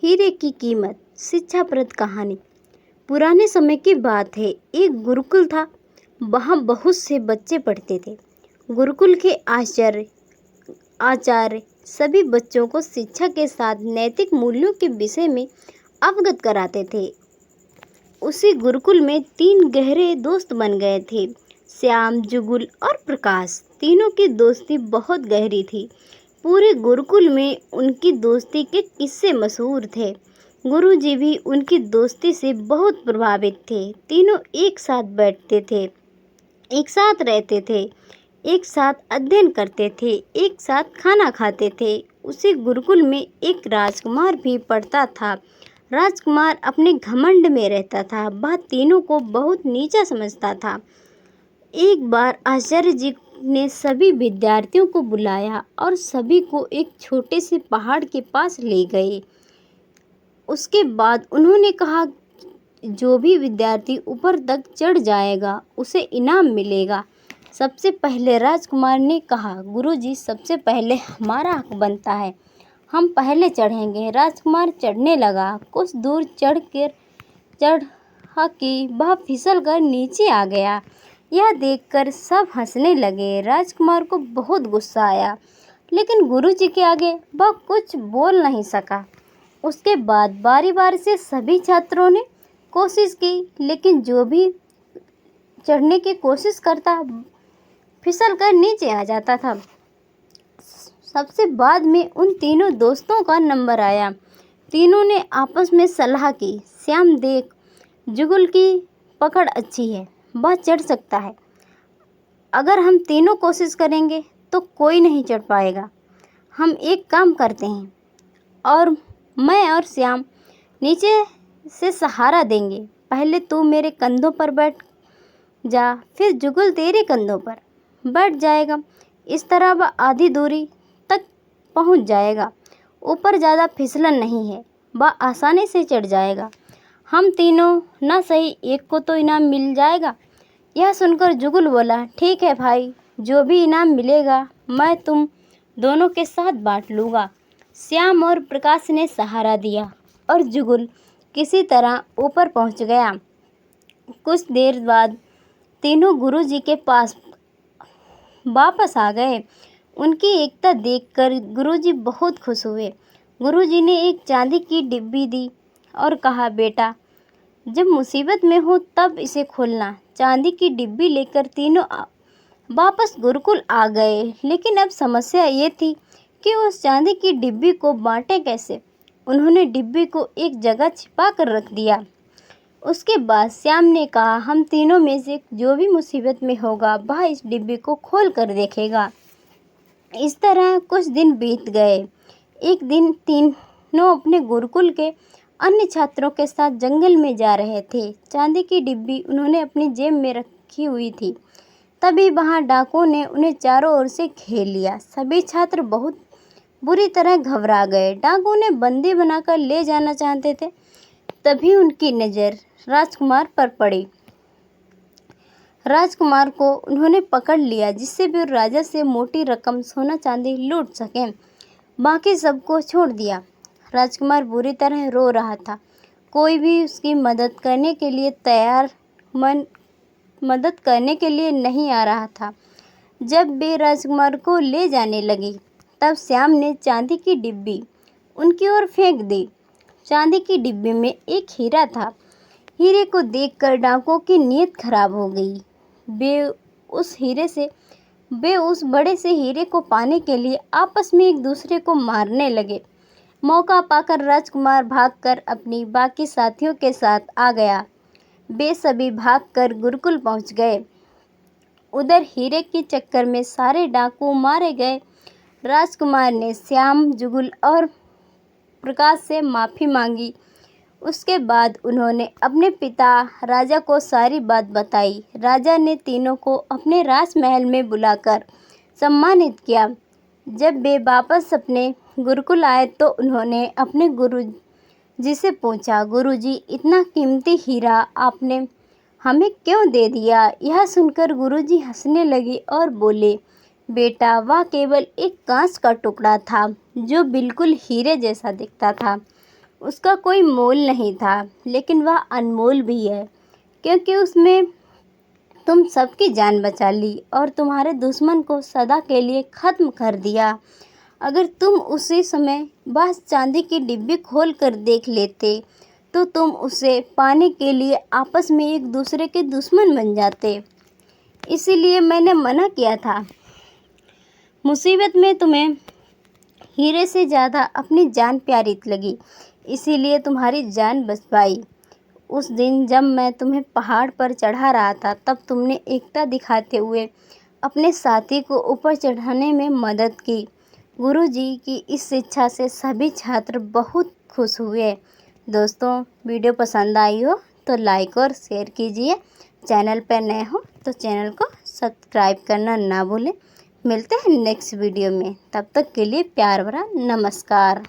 हीरे की कीमत शिक्षाप्रद कहानी। पुराने समय की बात है। एक गुरुकुल था। वहाँ बहुत से बच्चे पढ़ते थे। गुरुकुल के आचार्य सभी बच्चों को शिक्षा के साथ नैतिक मूल्यों के विषय में अवगत कराते थे। उसी गुरुकुल में 3 गहरे दोस्त बन गए थे, श्याम, जुगुल और प्रकाश। तीनों की दोस्ती बहुत गहरी थी। पूरे गुरुकुल में उनकी दोस्ती के किस्से मशहूर थे। गुरुजी भी उनकी दोस्ती से बहुत प्रभावित थे। तीनों एक साथ बैठते थे, एक साथ रहते थे, एक साथ अध्ययन करते थे, एक साथ खाना खाते थे। उसी गुरुकुल में एक राजकुमार भी पढ़ता था। राजकुमार अपने घमंड में रहता था। वह तीनों को बहुत नीचा समझता था। एक बार आचार्य जी ने सभी विद्यार्थियों को बुलाया और सभी को एक छोटे से पहाड़ के पास ले गए। उसके बाद उन्होंने कहा, जो भी विद्यार्थी ऊपर तक चढ़ जाएगा उसे इनाम मिलेगा। सबसे पहले राजकुमार ने कहा, गुरुजी, सबसे पहले हमारा हक बनता है, हम पहले चढ़ेंगे। राजकुमार चढ़ने लगा। कुछ दूर चढ़ा कि वह फिसल कर नीचे आ गया। यह देखकर सब हंसने लगे। राजकुमार को बहुत गुस्सा आया, लेकिन गुरुजी के आगे वह कुछ बोल नहीं सका। उसके बाद बारी बारी से सभी छात्रों ने कोशिश की, लेकिन जो भी चढ़ने की कोशिश करता फिसल कर नीचे आ जाता था। सबसे बाद में उन तीनों दोस्तों का नंबर आया। तीनों ने आपस में सलाह की, श्याम देख, जुगुल की पकड़ अच्छी है, वह चढ़ सकता है। अगर हम तीनों कोशिश करेंगे तो कोई नहीं चढ़ पाएगा। हम एक काम करते हैं, और मैं और श्याम नीचे से सहारा देंगे। पहले तू मेरे कंधों पर बैठ जा, फिर जुगुल तेरे कंधों पर बैठ जाएगा। इस तरह वह आधी दूरी तक पहुंच जाएगा। ऊपर ज़्यादा फिसलन नहीं है, वह आसानी से चढ़ जाएगा। हम तीनों ना सही, एक को तो इनाम मिल जाएगा। यह सुनकर जुगुल बोला, ठीक है भाई, जो भी इनाम मिलेगा मैं तुम दोनों के साथ बांट लूँगा। श्याम और प्रकाश ने सहारा दिया और जुगुल किसी तरह ऊपर पहुंच गया। कुछ देर बाद तीनों गुरुजी के पास वापस आ गए। उनकी एकता देखकर गुरुजी बहुत खुश हुए। गुरुजी ने एक चांदी की डिब्बी दी और कहा, बेटा, जब मुसीबत में हो तब इसे खोलना। चांदी की डिब्बी लेकर तीनों वापस गुरुकुल आ गए। लेकिन अब समस्या ये थी कि उस चांदी की डिब्बी को बांटें कैसे। उन्होंने डिब्बी को एक जगह छिपा कर रख दिया। उसके बाद श्याम ने कहा, हम तीनों में से जो भी मुसीबत में होगा वह इस डिब्बी को खोल कर देखेगा। इस तरह कुछ दिन बीत गए। एक दिन तीनों अपने गुरुकुल के अन्य छात्रों के साथ जंगल में जा रहे थे। चांदी की डिब्बी उन्होंने अपनी जेब में रखी हुई थी। तभी वहां डाकुओं ने उन्हें चारों ओर से घेर लिया। सभी छात्र बहुत बुरी तरह घबरा गए। डाकुओं ने बंदी बनाकर ले जाना चाहते थे। तभी उनकी नज़र राजकुमार पर पड़ी। राजकुमार को उन्होंने पकड़ लिया, जिससे वे राजा से मोटी रकम सोना चांदी लूट सकें। बाकी सबको छोड़ दिया। राजकुमार बुरी तरह रो रहा था। कोई भी उसकी मदद करने के लिए नहीं आ रहा था। जब वे राजकुमार को ले जाने लगी, तब श्याम ने चांदी की डिब्बी उनकी ओर फेंक दी। चांदी की डिब्बी में एक हीरा था। हीरे को देखकर डाकुओं की नीयत खराब हो गई। वे उस बड़े से हीरे को पाने के लिए आपस में एक दूसरे को मारने लगे। मौका पाकर राजकुमार भागकर अपनी बाकी साथियों के साथ आ गया। वे सभी भागकर गुरुकुल पहुंच गए। उधर हीरे के चक्कर में सारे डाकू मारे गए। राजकुमार ने श्याम, जुगुल और प्रकाश से माफ़ी मांगी। उसके बाद उन्होंने अपने पिता राजा को सारी बात बताई। राजा ने तीनों को अपने राजमहल में बुलाकर सम्मानित किया। जब वे वापस अपने गुरुकुल आए तो उन्होंने अपने गुरुजी से पूछा, गुरुजी, इतना कीमती हीरा आपने हमें क्यों दे दिया? यह सुनकर गुरुजी हंसने लगे और बोले, बेटा, वह केवल एक कांच का टुकड़ा था जो बिल्कुल हीरे जैसा दिखता था। उसका कोई मोल नहीं था, लेकिन वह अनमोल भी है, क्योंकि उसमें तुम सबकी जान बचा ली और तुम्हारे दुश्मन को सदा के लिए ख़त्म कर दिया। अगर तुम उसी समय बस चांदी की डिब्बी खोल कर देख लेते तो तुम उसे पाने के लिए आपस में एक दूसरे के दुश्मन बन जाते। इसीलिए मैंने मना किया था। मुसीबत में तुम्हें हीरे से ज़्यादा अपनी जान प्यारी लगी, इसीलिए तुम्हारी जान बच पाई। उस दिन जब मैं तुम्हें पहाड़ पर चढ़ा रहा था, तब तुमने एकता दिखाते हुए अपने साथी को ऊपर चढ़ाने में मदद की। गुरुजी की इस शिक्षा से सभी छात्र बहुत खुश हुए। दोस्तों, वीडियो पसंद आई हो तो लाइक और शेयर कीजिए। चैनल पर नए हो तो चैनल को सब्सक्राइब करना ना भूलें। मिलते हैं नेक्स्ट वीडियो में, तब तक के लिए प्यार भरा नमस्कार।